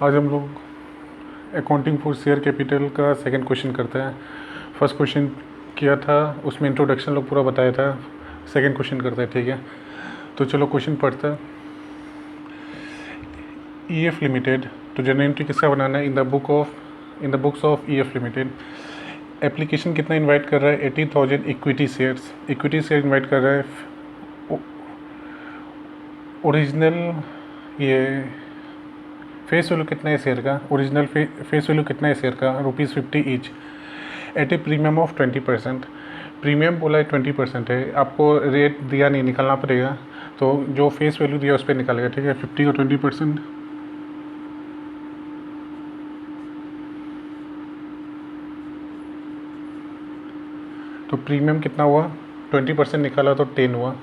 आज हम लोग अकाउंटिंग फॉर शेयर कैपिटल का सेकंड क्वेश्चन करते हैं। फर्स्ट क्वेश्चन किया था, उसमें इंट्रोडक्शन लोग पूरा बताया था। सेकंड क्वेश्चन करते हैं, ठीक है। तो चलो क्वेश्चन पढ़ते हैं। EF लिमिटेड, तो जनरल एंट्री किसका बनाना है? In the books of EF limited. Application कितना इनवाइट कर रहा है? 80,000 इक्विटी शेयर इनवाइट कर रहा है। ओरिजिनल ये फेस वैल्यू कितना है शेयर का? ओरिजिनल फेस वैल्यू कितना है शेयर का? ₹50 each eight A premium of 20%। Premium बोला है 20% है, आपको रेट दिया नहीं, निकालना पड़ेगा। तो जो फेस वैल्यू दिया उस पर निकालेगा, ठीक है। 50 और 20%, तो प्रीमियम कितना हुआ? 20% निकाला तो 10 हुआ।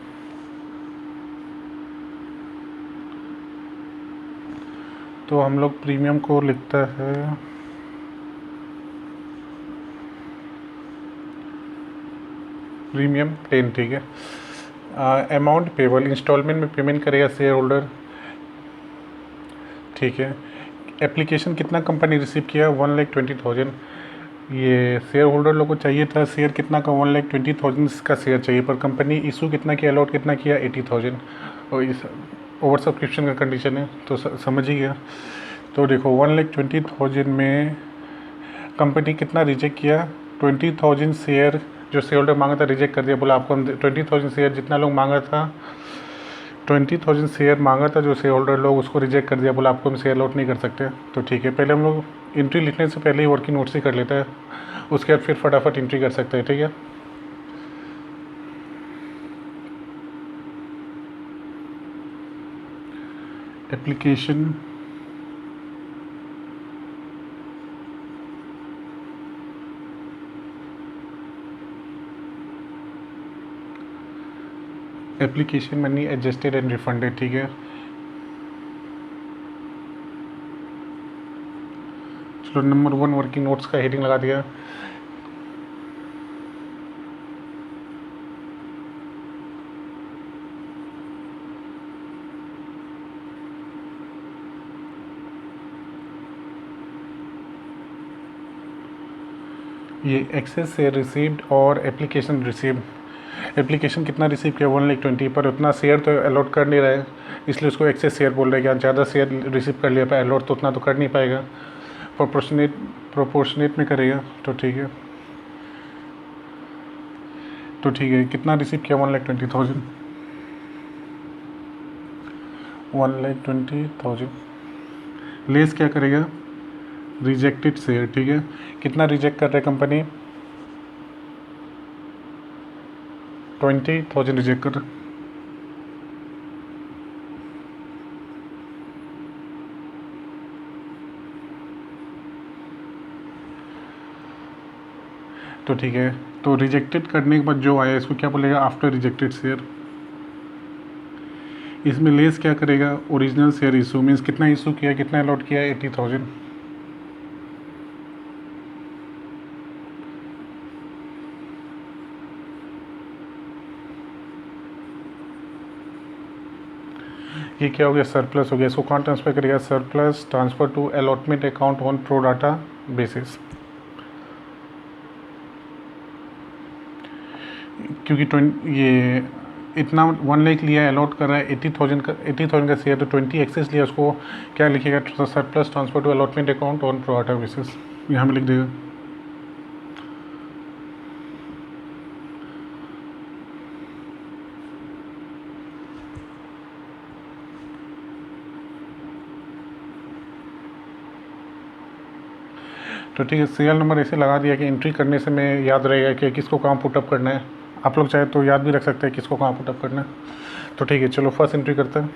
तो हम लोग प्रीमियम को लिखता है प्रीमियम 10, ठीक है। अमाउंट पेबल, इंस्टॉलमेंट में पेमेंट करेगा शेयर होल्डर, ठीक है। एप्लीकेशन कितना कंपनी रिसीव किया? 1,20,000। ये शेयर होल्डर लोग को चाहिए था शेयर कितना का? 1,20,000 का शेयर चाहिए, पर कंपनी इशू कितना किया, अलॉट कितना किया? 80,000। और इस ओवर सब्सक्रिप्शन का कंडीशन है, तो समझ ही गया। तो देखो 1,20,000 में कंपनी कितना रिजेक्ट किया? 20,000 शेयर जो शेयर होल्डर मांगा था रिजेक्ट कर दिया। बोला आपको हम 20,000 शेयर जितना लोग मांगा था, 20,000 शेयर मांगा था जो शेयर होल्डर लोग, उसको रिजेक्ट कर दिया। बोला आपको हम शेयर लॉट नहीं कर सकते। तो ठीक है, पहले हम लोग एंट्री लिखने से पहले ही वर्किंग नोट्स ही कर लेते हैं, उसके बाद फिर फटाफट एंट्री कर सकते हैं, ठीक है। Application application money adjusted and refunded, ठीक है। चलो नंबर 1 वर्किंग नोट्स का हेडिंग लगा दिया। ये एक्सेस शेयर रिसीव्ड और एप्लीकेशन रिसीव। एप्लीकेशन कितना रिसीव किया? 1,20,000, पर उतना शेयर तो अलॉट कर नहीं रहा है, इसलिए उसको एक्सेस शेयर बोल रहे हैं कि ज़्यादा शेयर रिसीव कर लिया, पर अलॉट तो उतना तो कर नहीं पाएगा, प्रोपोर्शनेट में करेगा। तो ठीक है, कितना रिसीव किया? 1,20,000। 1,20,000 लेस क्या करेगा? रिजेक्टेड शेयर, ठीक है। कितना रिजेक्ट कर रहा है कंपनी? 20,000 रिजेक्ट कर। तो ठीक है, तो रिजेक्टेड करने के बाद जो आया इसको क्या बोलेगा? After rejected share. इसमें लेस क्या करेगा? ओरिजिनल शेयर इशू, मीन्स कितना इशू किया, कितना अलॉट किया? 80,000। ये क्या हो गया? सरप्लस हो गया। इसको कहाँ ट्रांसफ़र करेगा? Surplus transfer to allotment account on pro rata basis. क्योंकि ये इतना 1 लाख लिया, अलॉट कर रहा है 80,000 का शेयर, तो 20 एक्सेस लिया, उसको क्या लिखेगा? Surplus transfer to allotment account on pro rata basis, यहाँ पे लिख देगा। तो ठीक है, सीरियल नंबर ऐसे लगा दिया कि एंट्री करने से मैं याद रहेगा कि किसको कहाँ पुटअप करना है। आप लोग चाहे तो याद भी रख सकते हैं किसको कहाँ पुटअप करना है। तो ठीक है, चलो फर्स्ट एंट्री करते हैं।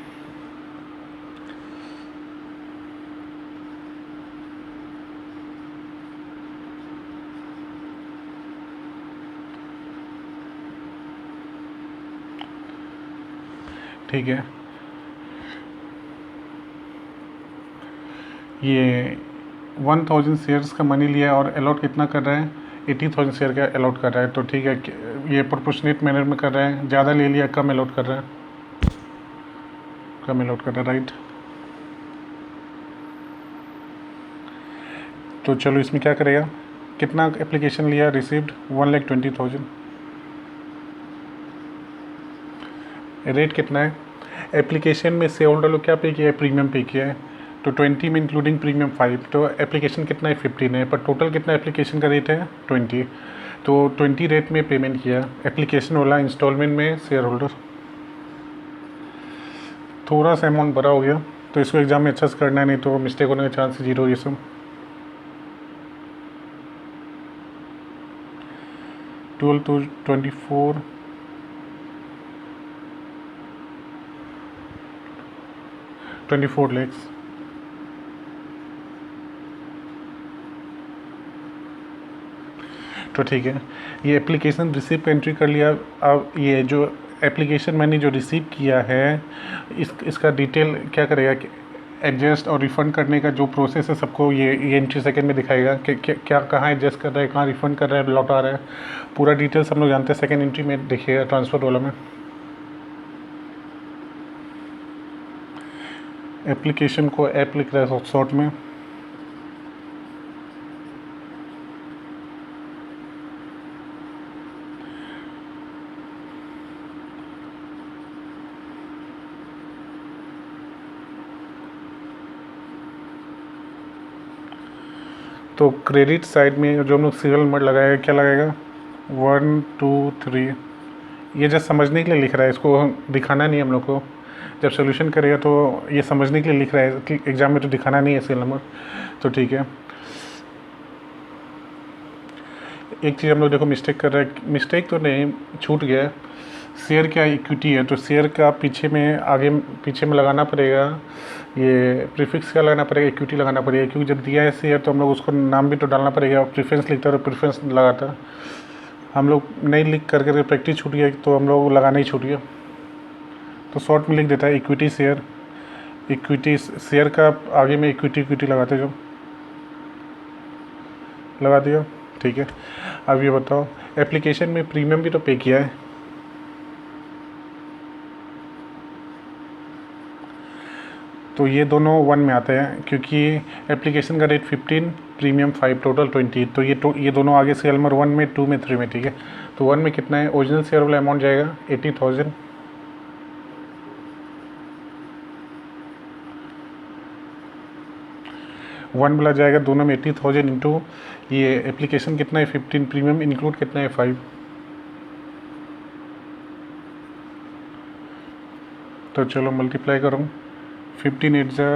ठीक है, ये 1,000 शेयर्स का मनी लिया और अलॉट कितना कर रहा है? 80,000 शेयर का अलॉट कर रहा है। तो ठीक है, ये प्रोपोर्शनेट मैनर में कर रहा है, ज़्यादा ले लिया, कम अलॉट कर रहा है, राइट। तो चलो इसमें क्या करेगा, कितना एप्लीकेशन लिया, रिसीव्ड 1,20,000, रेट कितना है, एप्लीकेशन में शेयर होल्डर लोग क्या पे किया है, प्रीमियम पे किया है, तो 20 में इंक्लूडिंग प्रीमियम 5, तो एप्लीकेशन कितना है 15 है, पर टोटल कितना एप्लीकेशन का रेट है 20, तो 20 रेट में पेमेंट किया एप्लीकेशन वाला, इंस्टॉलमेंट में शेयर होल्डर। थोड़ा सा अमाउंट बड़ा हो गया, तो इसको एग्ज़ाम में अच्छा से करना है, नहीं तो मिस्टेक होने का चांस 0 ये सब। 12 to 24, 24 lakhs। तो ठीक है, ये एप्लीकेशन रिसीव का एंट्री कर लिया। अब ये जो एप्लीकेशन मैंने जो रिसीव किया है, इसका डिटेल क्या करेगा कि एडजस्ट और रिफ़ंड करने का जो प्रोसेस है सबको ये एंट्री सेकंड में दिखाएगा कि क्या कहाँ एडजस्ट कर रहा है, कहाँ रिफ़ंड कर रहा है, लौटा रहा है, पूरा डिटेल्स हम लोग जानते हैं। सेकंड एंट्री में देखिएगा ट्रांसफ़र वाला में, एप्लीकेशन को ऐप लिख रहा है शॉर्ट में, तो क्रेडिट साइड में जो हम लोग सीरियल नंबर लगाएगा, क्या लगाएगा 1 2 3, ये जस्ट समझने के लिए लिख रहा है, इसको दिखाना नहीं हम लोग को। जब सोल्यूशन करेगा तो ये समझने के लिए लिख रहा है कि एग्ज़ाम में तो दिखाना नहीं है सीरियल नंबर, तो ठीक है। एक चीज़ हम लोग देखो मिस्टेक कर रहे हैं, मिस्टेक तो नहीं, छूट गया है। शेयर क्या इक्विटी है, तो शेयर का पीछे में लगाना पड़ेगा, ये प्रीफिक्स क्या लगाना पड़ेगा, इक्विटी लगाना पड़ेगा, क्योंकि जब दिया है शेयर तो हम लोग उसको नाम भी तो डालना पड़ेगा। प्रीफरेंस लिखता है तो प्रीफरेंस लगाता, हम लोग नहीं लिख करके प्रैक्टिस छूट गया, तो हम लोग लगाना ही छूट गया, तो शॉर्ट में लिख देता है इक्विटी शेयर। इक्विटी शेयर का आगे में इक्विटी लगाते जो, लगा दिया, ठीक है। अब ये बताओ, एप्लीकेशन में प्रीमियम भी तो पे किया है, तो ये दोनों 1 में आते हैं, क्योंकि एप्लीकेशन का रेट 15, प्रीमियम 5, टोटल 20, तो ये दोनों आगे से नंबर 1 में, 2 में, 3 में, ठीक है। तो 1 में कितना है, ओरिजिनल शेयर वाला अमाउंट जाएगा 80,000, वन वाला जाएगा दोनों में 80,000 इंटू ये एप्लीकेशन कितना है 15, प्रीमियम इंक्लूड कितना है 5, तो चलो मल्टीप्लाई करूँ, 15 8 जा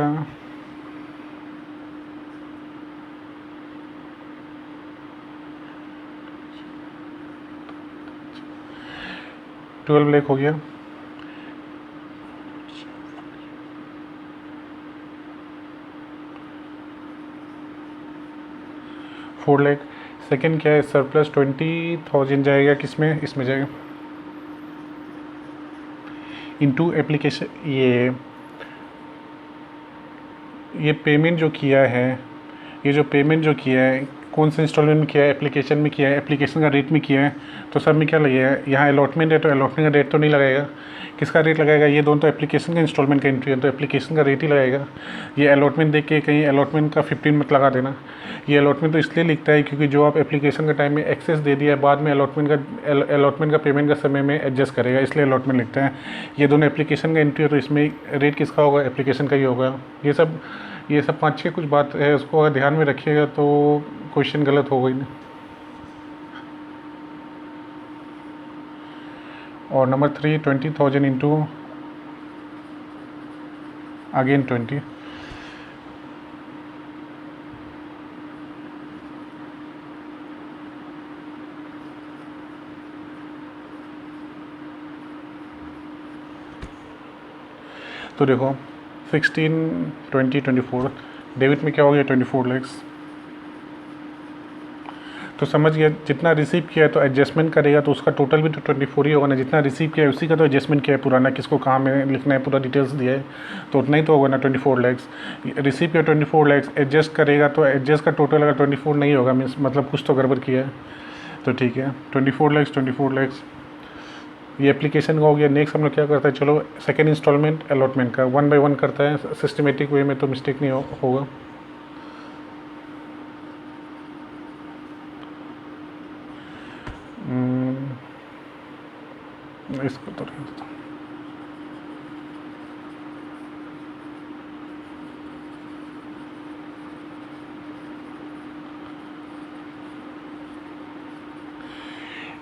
12 लाख हो गया, फोर लाख। सेकेंड क्या है, सरप्लस 20,000 जाएगा किसमें, इसमें जाएगा इनटू एप्लीकेशन। ये पेमेंट जो किया है, ये जो पेमेंट जो किया है कौन से इंस्टॉलमेंट में किया है, एप्लीकेशन में किया है, एप्लीकेशन का रेट में किया है, तो सब में क्या लगेगा, यहाँ अलॉटमेंट है तो अलॉटमेंट का रेट तो नहीं लगाएगा, किसका रेट लगाएगा, ये दोनों तो एप्लीकेशन का इंस्टॉलमेंट का एंट्री है, तो एप्लीकेशन का रेट ही लगाएगा। ये अलॉटमेंट देख के कहीं अलॉटमेंट का 15 मत लगा देना, ये अलॉटमेंट तो इसलिए लिखता है क्योंकि जो आप एप्लीकेशन का टाइम में एक्सेस दे दिया है, बाद में अलॉटमेंट का पेमेंट का समय में एडजस्ट करेगा, इसलिए अलॉटमेंट लिखता है। ये दोनों एप्लीकेशन का एंट्री है, तो इसमें रेट किसका होगा, एप्लीकेशन का ही होगा। ये सब 5-6 कुछ बात है, उसको अगर ध्यान में रखिएगा तो क्वेश्चन गलत होगा ही नहीं। और नंबर 3 20,000 इंटू अगेन 20, तो देखो 16 20 24, डेबिट में क्या हो गया 24 लाख। तो समझ गया, जितना रिसीव किया है तो एडजस्टमेंट करेगा तो उसका टोटल भी तो 24 ही होगा ना, जितना रिसीव किया है उसी का तो एडजस्टमेंट किया है पुराना, किसको कहाँ में लिखना है पूरा डिटेल्स दिया है, तो उतना ही तो होगा ना 24 लैक्स। रिसीव किया 24 लैक्स, एडजस्ट करेगा तो एडजस्ट का टोटल अगर 24 नहीं होगा मीन्स मतलब कुछ तो गड़बड़ किया है, तो ठीक है 24 लैक्स। ये एप्लीकेशन का हो गया। नेक्स्ट हम लोग क्या करता है, चलो सेकेंड इंस्टॉलमेंट अलॉटमेंट का 1 बाय 1 करता है सिस्टमेटिक वे में, तो मिस्टेक नहीं होगा। इसको तो रहने देता हूँ।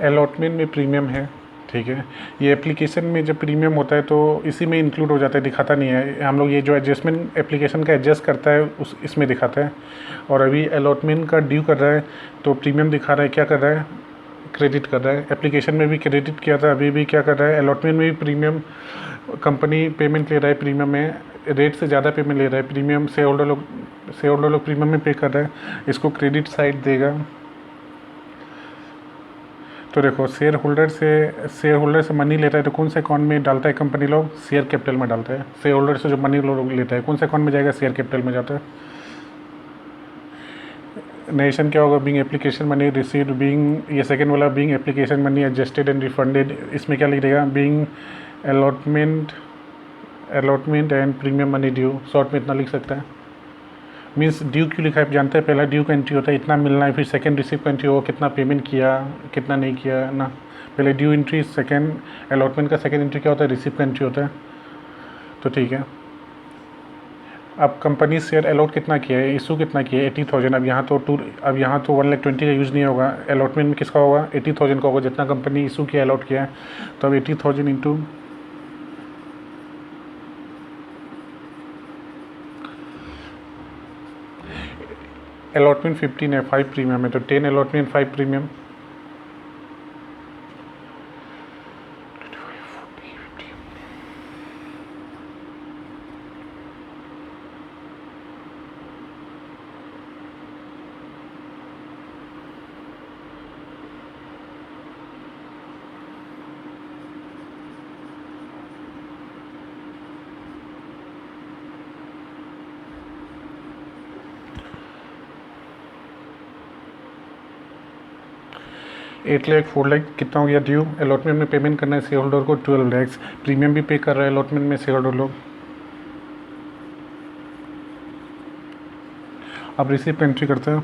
अलॉटमेंट में प्रीमियम है, ठीक है। ये एप्लीकेशन में जब प्रीमियम होता है तो इसी में इंक्लूड हो जाता है, दिखाता नहीं है। हम लोग ये जो एडजस्टमेंट एप्लीकेशन का एडजस्ट करता है उस इसमें दिखाता है। और अभी अलॉटमेंट का ड्यू कर रहा है तो प्रीमियम दिखा रहा है, क्या कर रहा है, क्रेडिट कर रहा है। एप्लीकेशन में भी क्रेडिट किया था, अभी भी क्या कर रहा है, अलॉटमेंट में भी प्रीमियम कंपनी पेमेंट ले रहा है, प्रीमियम में रेट से ज़्यादा पेमेंट ले रहा है। प्रीमियम शेयर होल्डर लोग प्रीमियम में पे कर रहे हैं, इसको क्रेडिट साइड देगा। तो देखो शेयर होल्डर से मनी लेता है तो कौन से अकाउंट में डालता है कंपनी लोग, शेयर कैपिटल में डालता है। शेयर होल्डर से जो मनी लोग लेता है कौन से अकाउंट में जाएगा, शेयर कैपिटल में जाता है। नेशन क्या होगा, being application money received, being ये सेकंड वाला being application money adjusted and refunded, इसमें क्या लिख देगा, being allotment and premium money due, short में इतना लिख सकता है। मीन्स ड्यू क्यों लिखा है आप जानते हैं, पहला ड्यू का एंट्री होता है इतना मिलना है, फिर सेकंड रिसीव का एंट्री होगा कितना पेमेंट किया कितना नहीं किया ना। पहले ड्यू एंट्री, सेकंड अलॉटमेंट का सेकंड एंट्री क्या होता है, रिसीव का एंट्री होता है। तो ठीक है, अब कंपनी शेयर अलॉट कितना किया है, इशू कितना किया है, 80,000। अब यहाँ तो 1,20,000 का यूज़ नहीं होगा, अलॉटमेंट में किसका होगा, 80,000 का होगा जितना कंपनी इशू किया अलॉट किया है। तो अब 80,000 इंटू अलॉटमेंट 15 है, 5 प्रीमियम है, तो 10 allotment 5 premium. Eight lakh 4 lakh कितना हो गया ड्यू। अलॉटमेंट में पेमेंट करना है शेयर होल्डर को 12 लाख, प्रीमियम भी पे कर रहा है अलॉटमेंट में शेयर होल्डर लोग। अब रिसीप्ट एंट्री करते हैं।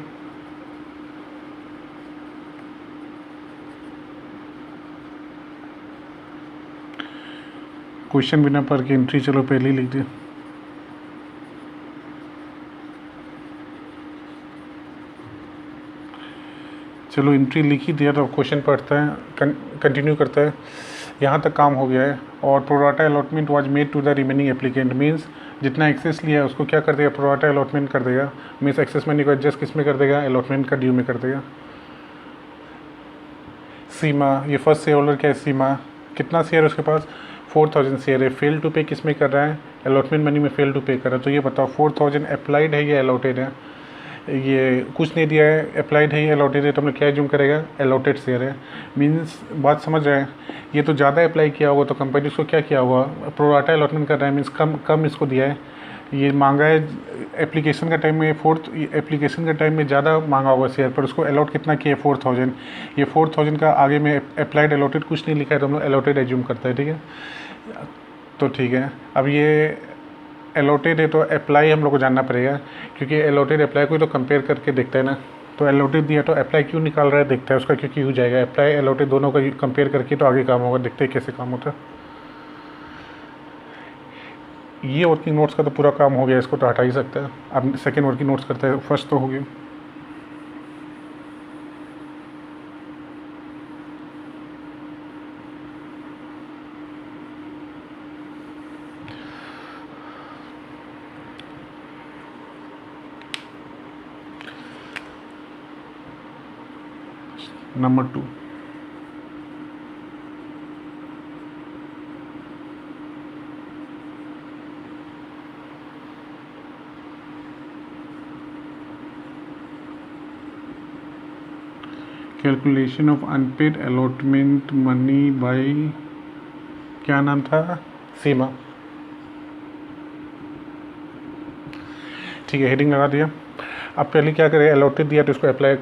क्वेश्चन बिना पढ़ के एंट्री चलो पहले ही लिख दिया। चलो एंट्री लिख ही दिया तो क्वेश्चन पढ़ता है, कंटिन्यू करता है। यहाँ तक काम हो गया है। और pro rata allotment was made to the remaining applicant, means जितना एक्सेस लिया है उसको क्या कर देगा, प्रोराटा अलॉटमेंट कर देगा। मीन्स एक्सेस मनी को एडजस्ट किस में कर देगा, अलॉटमेंट का ड्यू में कर देगा। सीमा, ये फर्स्ट शेयर होल्डर क्या है, सीमा कितना शेयर है उसके पास, 4,000 शेयर है। फेल टू पे किस में कर रहा है, अलॉटमेंट मनी में फेल टू पे कर रहा है। तो ये बताओ 4,000 अप्लाइड है या अलॉटेड है, ये कुछ नहीं दिया है, अप्लाइड है या अलॉटेड है, तो हम लोग क्या जूम करेगा, अलॉटेड शेयर है। मीन्स बात समझ रहे हैं, ये तो ज़्यादा अप्लाई किया होगा तो कंपनी उसको क्या किया होगा, प्रोराटा अलॉटमेंट कर रहा है, मीन्स कम इसको दिया है। ये मांगा है एप्लीकेशन का टाइम में, एप्लीकेशन का टाइम में ज़्यादा मांगा होगा शेयर, पर उसको अलॉट कितना किया है, 4,000। ये 4,000 का आगे में अप्लाइड अलॉटेड कुछ नहीं लिखा है तो हम लोग अलॉटेड एज्यूम करता है, ठीक है। तो ठीक है, अब ये अलॉटेड है तो अप्लाई हम लोग को जानना पड़ेगा, क्योंकि अलॉटेड अप्लाई को तो कंपेयर करके देखता है ना। तो अलॉटेड दिया तो अप्लाई क्यों निकाल रहा है, देखता है उसका क्योंकि हो जाएगा, अप्लाई अलॉटेड दोनों का कंपेयर करके तो आगे काम होगा, देखते हैं कैसे काम होता है। ये वर्किंग नोट्स का तो पूरा काम हो गया, इसको तो हटा ही सकता है। अब सेकेंड वर्किंग नोट्स करता है, फर्स्ट तो हो गया। Number 2, calculation of unpaired allotment money by, क्या नाम था, सीमा। ठीक है, हेडिंग लगा दिया। अब पहले क्या करें, अलॉटेड दिया तो उसको अप्लाई,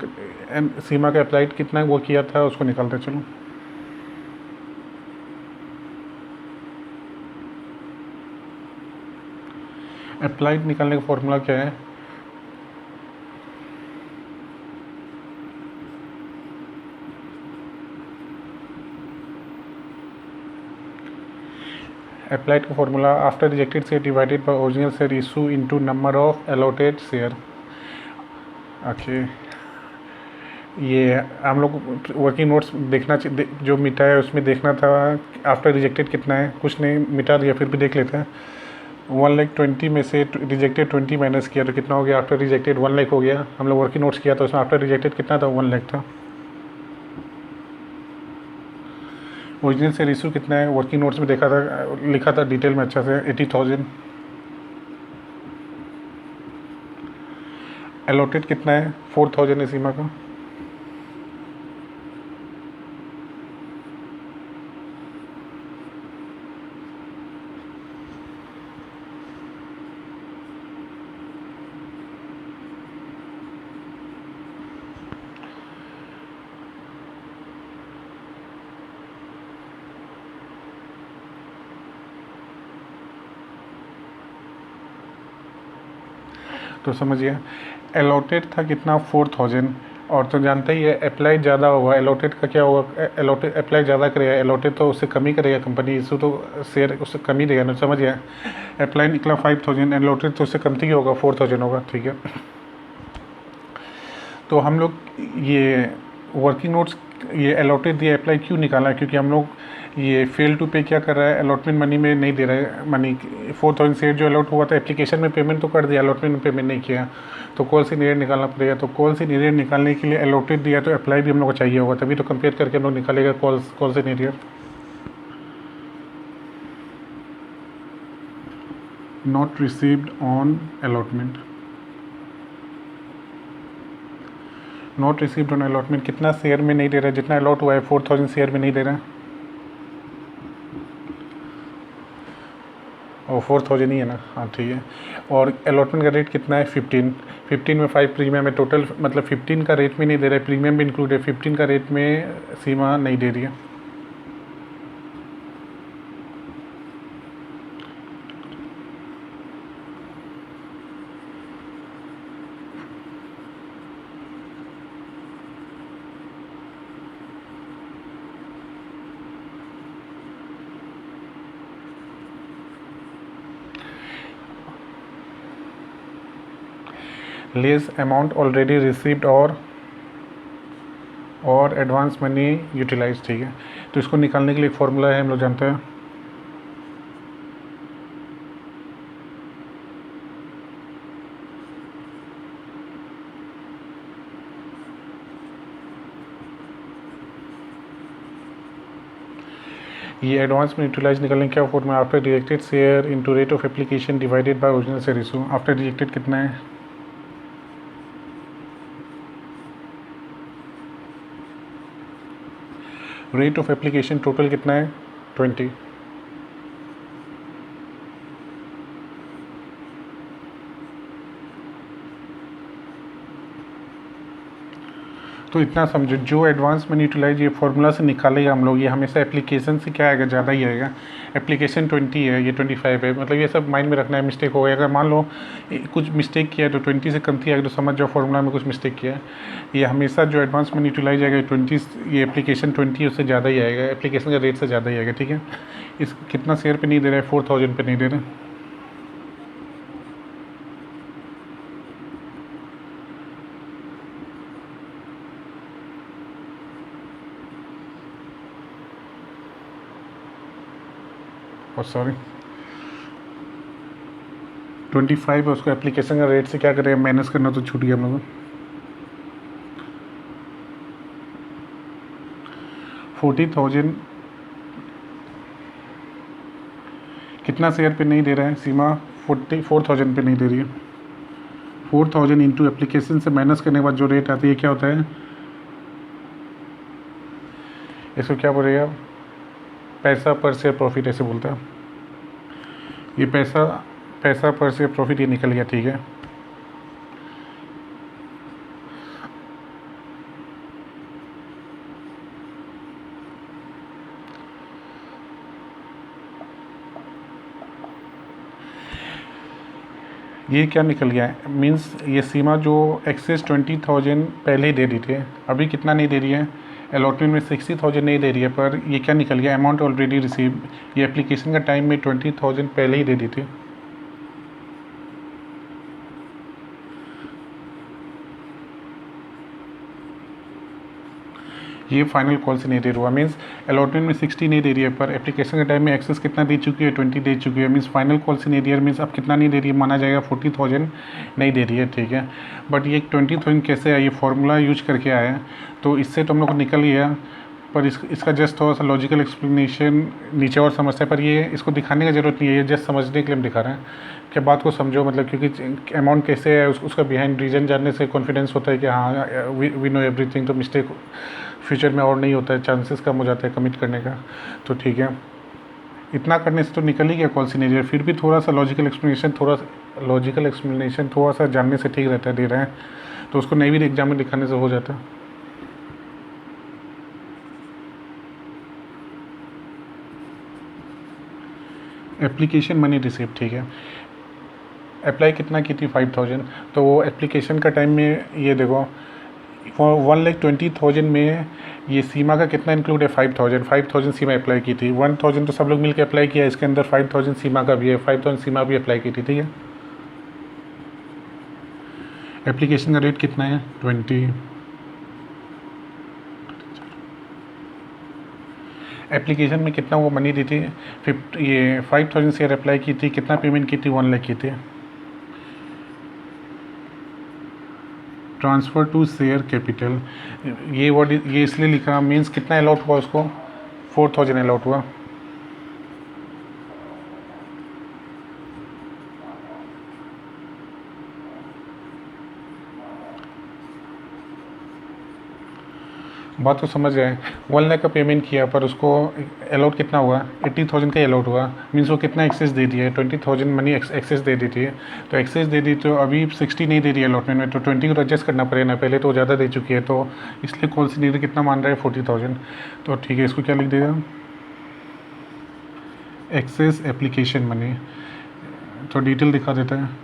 सीमा का अप्लाइड कितना वो किया था उसको निकालते चलो। अप्लाइड निकालने का फॉर्मूला क्या है, अप्लाइड का formula after rejected share divided by original share issue into number of allotted share. Okay, ये हम लोग वर्किंग नोट्स देखना जो मिटा है उसमें देखना था आफ्टर रिजेक्टेड कितना है, कुछ नहीं मिटा दिया, फिर भी देख लेते हैं। 1,20,000 में से रिजेक्टेड 20 माइनस किया तो कितना हो गया आफ्टर रिजेक्टेड 1 लाख हो गया। हम लोग वर्किंग नोट्स किया तो उसमें आफ्टर रिजेक्टेड कितना था 1 लाख था। ओरिजिनल से इशू कितना है वर्किंग नोट्स में देखा था, लिखा था डिटेल में अच्छा से 80,000। अलॉटेड कितना है 4,000 है सीमा का। तो समझिए अलॉटेड था कितना 4,000, और तो जानते ही है अप्लाई ज़्यादा होगा, अलॉटेड का क्या होगा, अलॉटेड अप्लाई ज़्यादा करेगा, अलॉटेड तो उससे कम ही करेगा कंपनी, इशू तो शेयर उससे कम ही देगा ना। समझ गया, अप्लाई निकला 5,000, अलॉटेड तो उससे कम ही होगा 4,000 होगा। ठीक है, तो हम लोग ये वर्किंग नोट्स ये अलॉटेड दिया अप्लाई क्यों निकाला है, क्योंकि हम लोग ये फेल टू पे क्या कर रहा है, अलॉटमेंट मनी में नहीं दे रहा है मनी। 4,000 शेयर जो अलॉट हुआ था एप्लीकेशन में पेमेंट तो कर दिया, अलॉटमेंट में पेमेंट नहीं किया, तो कॉल से नीडेड निकालना पड़ेगा। तो कॉल से नीडेड निकालने के लिए अलॉटेड दिया तो अप्लाई भी हम लोग को चाहिए होगा, तभी तो कंपेयर करके हम लोग निकालेगा कॉल से needed. Not received on allotment, not received on allotment कितना शेयर में नहीं दे रहा है, जितना अलॉट हुआ है 4,000 शेयर में नहीं दे रहा है, और 4,000 ही है ना। हाँ ठीक है, और अलॉटमेंट का रेट कितना है 15 में 5 प्रीमियम है टोटल, मतलब 15 का रेट में नहीं दे रहा है, प्रीमियम भी इंक्लूड है, 15 का रेट में सीमा नहीं दे रही है। लेस अमाउंट ऑलरेडी रिसीव्ड और एडवांस मनी यूटिलाइज। ठीक है, तो इसको निकालने के लिए एक फॉर्मूला है, हम लोग जानते हैं। ये एडवांस में यूटिलाइज निकालने क्या formula, after rejected share into rate of application divided by original share issue. After rejected कितना है, रेट ऑफ एप्लीकेशन टोटल कितना है 20, तो इतना समझो जो एडवांस मनी यूटिलाइज ये फार्मूला से निकालेगा हम लोग, ये हमेशा एप्लीकेशन से क्या आएगा, ज़्यादा ही आएगा। एप्लीकेशन 20 है, ये 25 है, मतलब ये सब माइंड में रखना है। मिस्टेक हो गया, अगर मान लो कुछ मिस्टेक किया है तो 20 से कम थी, अगर तो समझ जाओ फार्मूला में कुछ मिस्टेक किया है। ये हमेशा जो एडवांस मनी यूटिलाइज आएगा 20, ये एप्लीकेशन 20 उससे ज़्यादा ही आएगा, एप्लीकेशन का रेट से ज़्यादा ही आएगा। ठीक है, इस कितना शेयर पर नहीं दे रहा है, 4,000 पे नहीं दे रहे हैं। और सॉरी 25 है, उसको एप्लीकेशन का रेट से क्या करें, माइनस करना तो छूट गया हम लोगों को। 40,000 कितना शेयर पे नहीं दे रहा है सीमा, 44,000 पे नहीं दे रही है। 4,000 इंटू एप्लीकेशन से माइनस करने के बाद जो रेट आती है क्या होता है, इसको क्या बोलेगा, पैसा पर शेयर प्रॉफिट ऐसे बोलता है। ये पैसा पर शेयर प्रॉफिट ये निकल गया। ठीक है, ये क्या निकल गया है, मीन्स ये सीमा जो एक्सेस 20,000 पहले ही दे दी थी, अभी कितना नहीं दे रही है, अलॉटमेंट में 60,000 नहीं दे रही है, पर ये क्या निकल गया, अमाउंट ऑलरेडी रिसीव। ये एप्लीकेशन का टाइम में 20,000 पहले ही दे दी थी। ये फाइनल कॉल सिनेरियो हुआ, मीन्स अलॉटमेंट में 60 नहीं दे रही है, पर एप्लीकेशन के टाइम में एक्सेस कितना दे चुकी है, 20 दे चुकी है। Means final call scenario means अब कितना नहीं दे रही है, माना जाएगा 40,000 नहीं दे रही है, ठीक है। बट ये 20,000 कैसे आया, ये फार्मूला यूज करके आया है, तो इससे तो हम लोग को निकल गया। पर इसका जस्ट थोड़ा सा लॉजिकल एक्सप्लेनेशन नीचे और समझते हैं, पर ये इसको दिखाने की ज़रूरत नहीं है, ये जस्ट समझने के लिए हम दिखा रहे हैं कि बात को समझो, मतलब क्योंकि अमाउंट कैसे है उसका बिहाइंड रीजन जानने से कॉन्फिडेंस होता है कि हाँ वी नो एवरीथिंग, तो मिस्टेक फ्यूचर में और नहीं होता है, चांसेस कम हो जाते हैं कमिट करने का। तो ठीक है, इतना करने से तो निकल ही गया कॉल सिनेरियो, फिर भी थोड़ा सा लॉजिकल एक्सप्लेनेशन थोड़ा सा जानने से ठीक रहता है, दे रहे हैं तो उसको नई भी एग्जाम में दिखाने से हो जाता है। एप्लीकेशन मनी रिसीव, ठीक है। अप्लाई कितना की थी, 5,000। तो वो एप्लीकेशन का टाइम में ये देखो 1,20,000 में ये सीमा का कितना इंक्लूड है, 5,000 सीमा अप्लाई की थी। 1,000 तो सब लोग मिलकर अप्लाई किया, इसके अंदर 5,000 सीमा का भी है, 5,000 सीमा भी अप्लाई की थी, ठीक है। एप्लीकेशन का रेट कितना है, 20। एप्लीकेशन में कितना वो मनी दी थी, 5,000 शेयर अप्लाई की थी, कितना पेमेंट की थी, 1 लाख की थी। ट्रांसफ़र टू शेयर कैपिटल, ये इसलिए लिखा, मीन्स कितना अलॉट हुआ उसको, 4,000 अलॉट हुआ। बात तो समझ गए, 1 लाख का पेमेंट किया, पर उसको अलॉट कितना हुआ, 80,000 का अलॉट हुआ। मीन्स वो कितना एक्सेस दे दिया है, 20,000 मनी एक्सेस दे दी थी। तो एक्सेस दे दी, तो अभी 60 नहीं दे रही है अलॉटमेंट में, तो 20 को एडजस्ट करना पड़ेगा ना, पहले तो ज़्यादा दे चुकी है, तो इसलिए कॉल सिनेरियो कितना मान रहा है, 40,000। तो ठीक है, इसको क्या लिख देगा, एक्सेस एप्लीकेशन मनी। तो डिटेल दिखा देता है।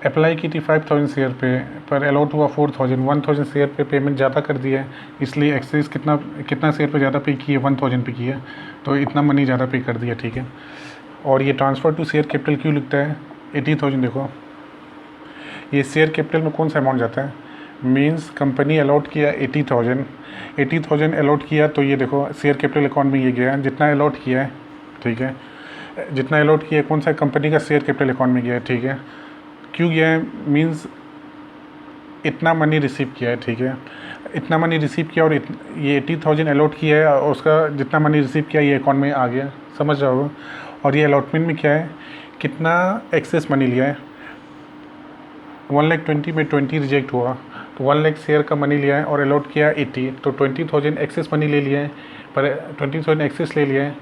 अप्लाई की थी 5,000 शेयर पे, पर अलॉट हुआ 4,000। 1,000 शेयर पे पेमेंट ज़्यादा कर दिया है, इसलिए एक्सेस कितना शेयर पे ज़्यादा पे की है, 1,000 पे की है, तो इतना मनी ज़्यादा पे कर दिया, ठीक है। और ये ट्रांसफ़र टू शेयर कैपिटल क्यों लिखता है, 80,000। देखो ये शेयर कैपिटल में कौन सा अमाउंट जाता है, मीन्स कंपनी अलॉट किया 80,000 अलॉट किया, तो ये देखो शेयर कैपिटल अकाउंट में ये गया जितना अलॉट किया है, ठीक है। जितना अलॉट किया है कौन सा कंपनी का शेयर कैपिटल अकाउंट में गया है, ठीक है। क्यों गया है, मीन्स इतना मनी रिसीव किया है, ठीक है। इतना मनी रिसीव किया और ये 80,000 अलॉट किया है, और उसका जितना मनी रिसीव किया ये अकाउंट में आ गया, समझ रहे हो। और ये अलॉटमेंट में क्या है, कितना एक्सेस मनी लिया है, 1,20,000 में 20 रिजेक्ट हुआ, तो 1 लाख शेयर का मनी लिया है और अलॉट किया 80, तो 20,000 एक्सेस मनी ले लिया है, पर 20,000 एक्सेस ले लिया है,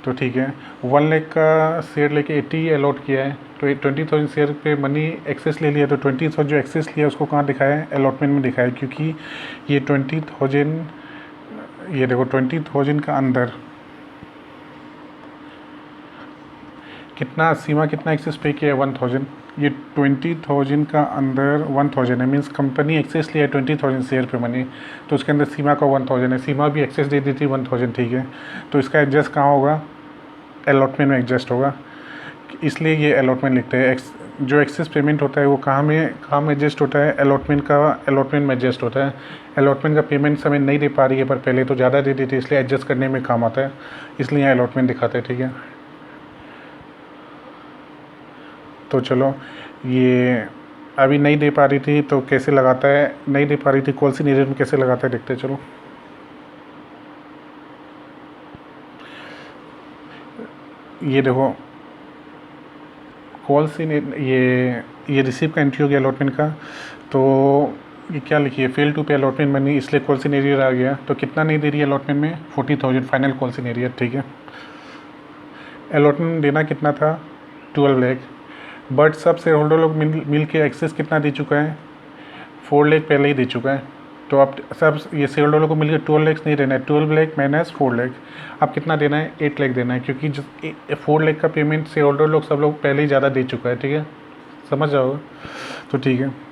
तो ठीक है। 1 लाख का शेयर लेके 80 अलॉट किया है, तो 20,000 शेयर पे मनी एक्सेस ले लिया, तो 20,000 जो एक्सेस लिया उसको कहाँ दिखाया है, अलॉटमेंट में दिखाया है, क्योंकि ये 20,000, ये देखो 20,000 का अंदर कितना सीमा कितना एक्सेस पे किया है, 1,000। ये 20,000 का अंदर 1,000 है, मीन्स कंपनी एक्सेस लिया है 20,000 शेयर पे मनी, तो उसके अंदर सीमा का 1,000 है, सीमा भी एक्सेस दे दी थी 1,000, ठीक है। तो इसका एडजस्ट कहाँ होगा, अलॉटमेंट में एडजस्ट होगा, इसलिए ये अलॉटमेंट लिखते हैं। जो एक्सेस पेमेंट होता है वो कहाँ में एडजस्ट होता है, अलॉटमेंट में एडजस्ट होता है। अलॉटमेंट का पेमेंट समय नहीं दे पा रही है, पर पहले तो ज़्यादा दे देती है, इसलिए एडजस्ट करने में काम आता है, इसलिए यहाँ अलॉटमेंट दिखाते हैं, ठीक है। तो चलो, ये अभी नहीं दे पा रही थी तो कैसे लगाता है, नहीं दे पा रही थी कॉल सिनेरियो में कैसे लगाता है, देखते चलो। ये देखो कॉल ये रिसीव का एंट्री हो गया अलॉटमेंट का, तो ये क्या लिखिए, फेल टू पे अलॉटमेंट मनी, इसलिए कॉल सिनेरियो आ गया। तो कितना नहीं दे रही है अलॉटमेंट में, 40,000 फाइनल कॉल सिनेरियो, ठीक है। अलॉटमेंट देना कितना था, 12 लाख, बट सब शेयर होल्डर लोग मिल के एक्सेस कितना दे चुका है, 4 लाख पहले ही दे चुका है, तो आप सब ये शेयर होल्डर को मिलकर 12 लाख नहीं देना है, 12 लाख माइनस 4 लाख, आप कितना देना है, 8 लाख देना है, क्योंकि 4 लाख का पेमेंट शेयर होल्डर लोग सब लोग पहले ही ज़्यादा दे चुका है, ठीक है, समझ जाओगे, तो ठीक है।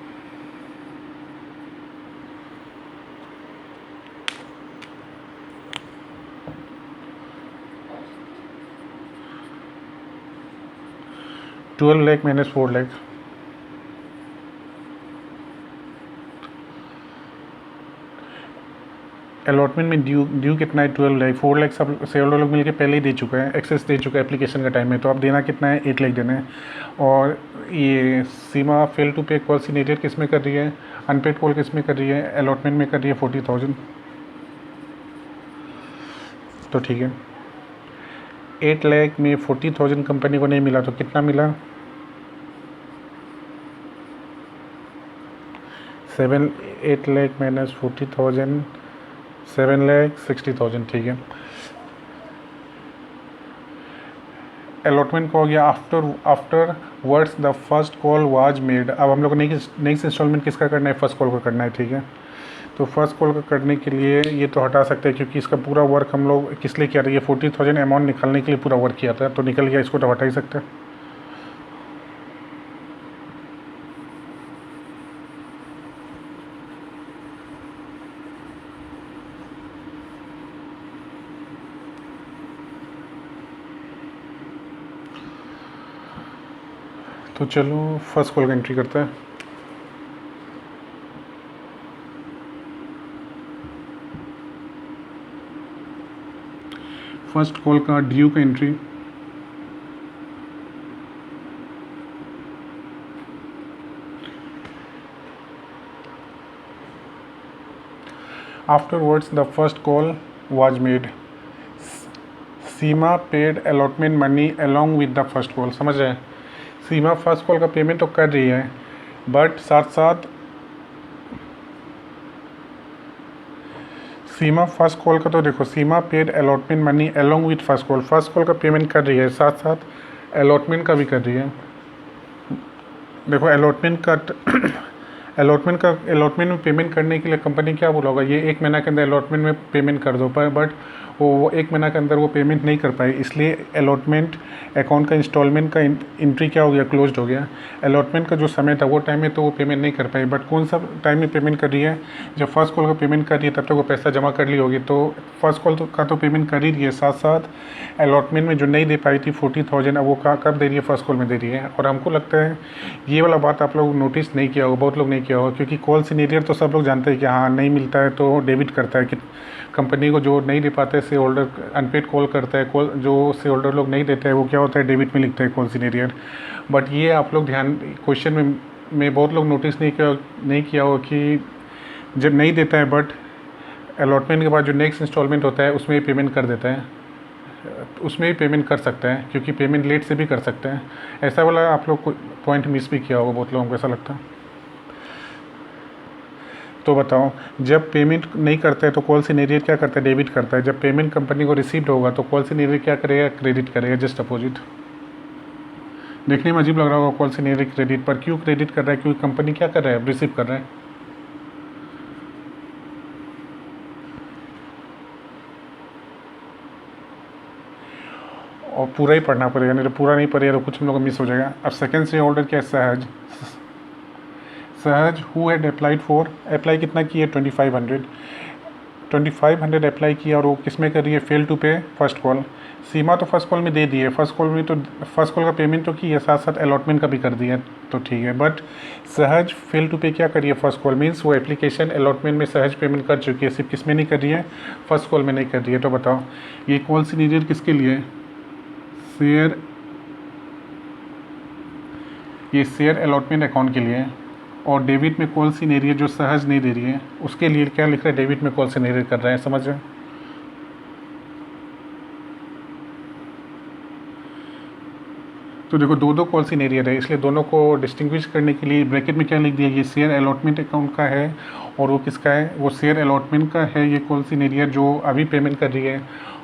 Twelve lakh minus 4 lakh, allotment में ड्यू कितना है, 12 लाख, 4 लाख सब शेयर होल्डर लोग मिलकर पहले ही दे चुका है, एक्सेस दे चुका है एप्लीकेशन का टाइम में, तो आप देना कितना है, 8 लाख देना है। और ये सीमा फेल टू पे कॉल सीनियर किस में कर रही है, अनपेड कॉल किस में कर रही है, अलॉटमेंट में कर रही है 40,000, तो ठीक है। 8 लाख में 40,000 कंपनी को नहीं मिला तो कितना मिला, 8 लाख माइनस 40,000, 7,60,000, ठीक है। अलॉटमेंट को हो गया, after words the first call was made. अब हम लोग को नेक्स्ट इंस्टॉलमेंट किसका करना है, फर्स्ट कॉल का करना है, ठीक है। तो फर्स्ट कॉल का करने के लिए ये तो हटा सकते हैं, क्योंकि इसका पूरा वर्क हम लोग किस लिए किया था, ये 40,000 अमाउंट निकालने के लिए पूरा वर्क किया था, तो निकल गया, इसको तो हटा ही सकते हैं। तो चलो फर्स्ट कॉल का एंट्री करते हैं। फर्स्ट कॉल का ड्यू का entry, afterwards the first call was made, Seema paid allotment money along with the first call. समझ रहे हैं, सीमा फर्स्ट कॉल का पेमेंट तो कर रही है, बट साथ साथ सीमा फर्स्ट कॉल का तो देखो, Seema paid allotment money along with first call का पेमेंट कर रही है, साथ साथ अलॉटमेंट का भी कर रही है। देखो अलॉटमेंट में पेमेंट करने के लिए कंपनी क्या बोला होगा, ये 1 महीना के अंदर अलॉटमेंट में पेमेंट कर दो, पर बट वो 1 महीना के अंदर वो पेमेंट नहीं कर पाई, इसलिए अलॉटमेंट अकाउंट का इंस्टॉलमेंट का एंट्री क्या हो गया, क्लोज्ड हो गया। अलॉटमेंट का जो समय था वो टाइम में तो वो पेमेंट नहीं कर पाई, बट कौन सा टाइम में पेमेंट कर रही है, जब फर्स्ट कॉल का पेमेंट कर रही है तब तक वो पैसा जमा कर ली होगी, तो फर्स्ट कॉल का तो पेमेंट कर ही रही है, साथ साथ अलॉटमेंट में जो नहीं दे पाई थी 40,000, अब वो कब दे रही है, फर्स्ट कॉल में दे रही है। और हमको लगता है ये वाला बात आप लोग नोटिस नहीं किया होगा, बहुत लोग नहीं किया होगा, क्योंकि कॉल सीनियर तो सब लोग जानते हैं कि हाँ नहीं मिलता है तो डेबिट करता है, कि कंपनी को जो नहीं दे पाते शेयर होल्डर अनपेड कॉल करता है, कॉल जो शेयर होल्डर लोग नहीं देते हैं वो क्या होता है, डेबिट में लिखता है कॉल सीनियर। बट ये आप लोग ध्यान क्वेश्चन में बहुत लोग नोटिस नहीं किया हो कि जब नहीं देता है बट अलॉटमेंट के बाद जो नेक्स्ट इंस्टॉलमेंट होता है उसमें ही पेमेंट कर देता है, उसमें ही पेमेंट कर सकता है, क्योंकि पेमेंट लेट से भी कर सकते हैं। ऐसा वाला आप लोग पॉइंट मिस भी किया होगा, बहुत लोगों को ऐसा लगता है। तो बताओ, जब पेमेंट नहीं करता है तो कॉल सीनियर क्या करता है, डेबिट करता है, जब पेमेंट कंपनी को रिसीव्ड होगा तो कॉल सीनियर क्या करेगा, क्रेडिट करेगा, जस्ट अपोजिट। देखने में अजीब लग रहा होगा कॉल सीनियर क्रेडिट, पर क्यों क्रेडिट कर रहा है, क्योंकि कंपनी क्या कर रहा है, रिसीव कर रहा है। और पूरा ही पढ़ना पड़ेगा, नहीं तो पूरा नहीं पढ़ेगा तो कुछ हम लोग मिस हो जाएगा। अब सेकंड शेयर होल्डर क्या है, सहज हु हैड अप्लाई कितना किया, 2500 अप्लाई किया, और वो किस में कर रही है, फेल टू पे फर्स्ट कॉल। सीमा तो फर्स्ट कॉल में दे दी है, फर्स्ट कॉल का पेमेंट तो की है, साथ साथ अलॉटमेंट का भी कर दिया, तो ठीक है। बट सहज फेल टू पे क्या करिए, फर्स्ट कॉल मीन्स वो एप्लीकेशन अलॉटमेंट में सहज पेमेंट कर चुकी है, सिर्फ किस में नहीं कर रही है, फर्स्ट कॉल में नहीं कर रही है। तो बताओ ये कॉल सीनियर किसके लिए, शेयर अलॉटमेंट अकाउंट के लिए, और डेबिट में कॉल सीनियर जो सहज नहीं दे रही है उसके लिए क्या लिख रहा है, डेबिट में कॉल सीनियर कर रहा है, समझ रहे हैं। तो देखो दो कॉल सीनियर है, इसलिए दोनों को डिस्टिंग्विश करने के लिए ब्रैकेट में क्या लिख दिया, ये शेयर अलॉटमेंट अकाउंट का है और वो किसका है, वो शेयर अलॉटमेंट का है, ये कॉल सीनियर जो अभी पेमेंट कर रही है,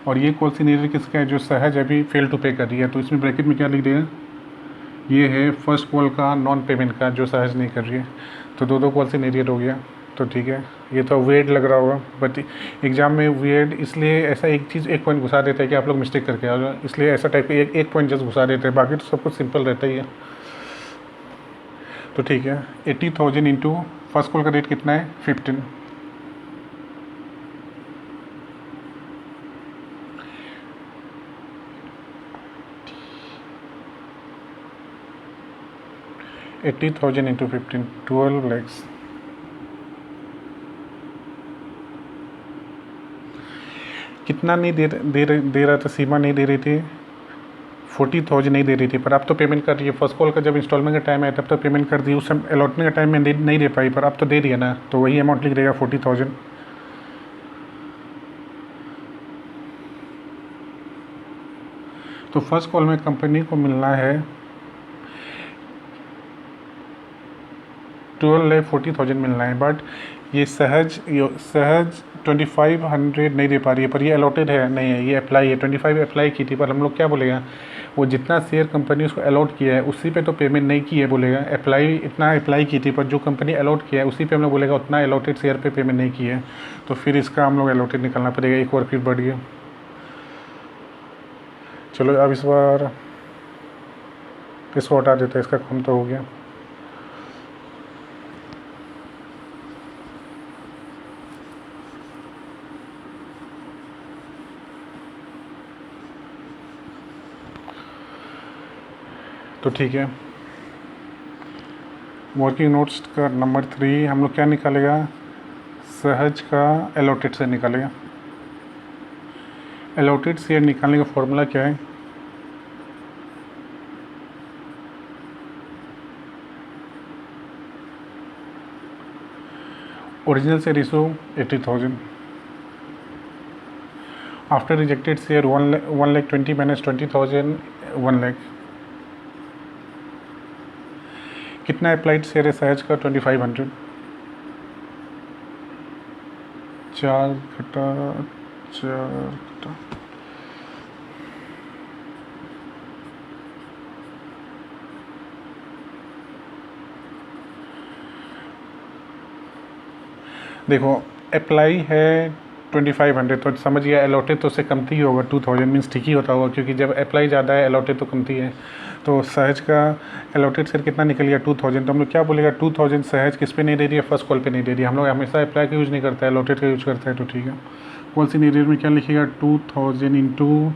और ये कॉल सीनियर किसका है, जो सहज अभी फेल टू पे कर रही है। तो इसमें ब्रैकेट में क्या लिख दिया, ये है फर्स्ट कॉल का नॉन पेमेंट का, जो सहज नहीं कर रही है। तो दो कॉल सीनियर हो गया। तो ठीक है, ये तो वेड लग रहा होगा, बट एग्ज़ाम में वेड इसलिए ऐसा एक चीज़ एक पॉइंट घुसा देता है कि आप लोग मिस्टेक करके आ जाओ, इसलिए ऐसा टाइप का एक पॉइंट जस्ट घुसा देते हैं, बाकी तो सब कुछ सिंपल रहता ही है। तो ठीक है, 80,000 इंटू फर्स्ट कॉल का रेट कितना है 15, एट्टी थाउजेंड इंटू 15, 12 लैक्स। कितना नहीं दे रहा था, सीमा नहीं दे रही थी, 40,000 नहीं दे रही थी, पर अब तो पेमेंट कर रही है। फर्स्ट कॉल का जब इंस्टॉलमेंट का टाइम आया तब तो पेमेंट कर दी, उस समय अलॉटमेंट का टाइम में नहीं दे पाई, पर अब तो दे दिया ना, तो वही अमाउंट लिख देगा 40,000। तो फर्स्ट कॉल में कंपनी को मिलना है 12,40,000 मिलना है, बट ये सहज 2500 नहीं दे पा रही है, पर ये अलॉटेड है नहीं है, ये अप्लाई है, 25 अप्लाई की थी, पर हम लोग क्या बोलेगा, वो जितना शेयर कंपनी उसको अलॉट किया है उसी पे तो पेमेंट नहीं की है बोलेगा, अप्लाई इतना अप्लाई की थी, पर जो कंपनी अलॉट किया है उसी पे हम लोग बोलेगा उतना अलॉटेड शेयर पे पेमेंट नहीं की है, तो फिर इसका हम लोग अलॉटेड निकालना पड़ेगा, एक और फिर बढ़ गया। चलो अब इस बार इसको हटा देते हैं, इसका कम तो हो गया। तो ठीक है, वर्किंग नोट्स का नंबर 3 हम लोग क्या निकालेगा, सहज का अलॉटेड शेयर निकालेगा। अलॉटेड शेयर निकालने का फॉर्मूला क्या है, original share issue 80,000, after rejected share 1,20,000 minus 20,000 1 lakh. कितना अप्लाइड शेयर है सहज का 2500, 4 घटा 4 घटा देखो अप्लाई है 2500, तो समझ गया अलॉटेड तो उससे कमती ही होगा, 2000 मीन्स ठीक ही होता होगा, क्योंकि जब अप्लाई ज़्यादा है अलॉटेड तो कमती है। तो सहज का अलॉटेड शेयर कितना निकल गया 2000, तो हम लोग क्या बोलेगा 2000 सहज किस पे नहीं दे रही है, फर्स्ट कॉल पे नहीं दे रही है, हम लोग हमेशा अप्लाई का यूज़ नहीं करता है, अलॉटेड का यूज़ करता है। तो ठीक है, कॉल सीनियर में क्या लिखेगा 2000 इंटू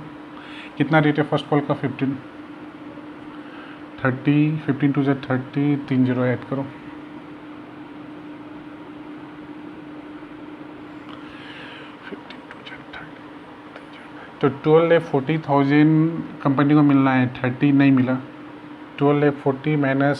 कितना रेट है फर्स्ट कॉल का 15, 30, 15 टू 30, 3 0 ऐड करो, तो 12,40,000 कंपनी को मिलना है, 30 नहीं मिला, 12,40,000 माइनस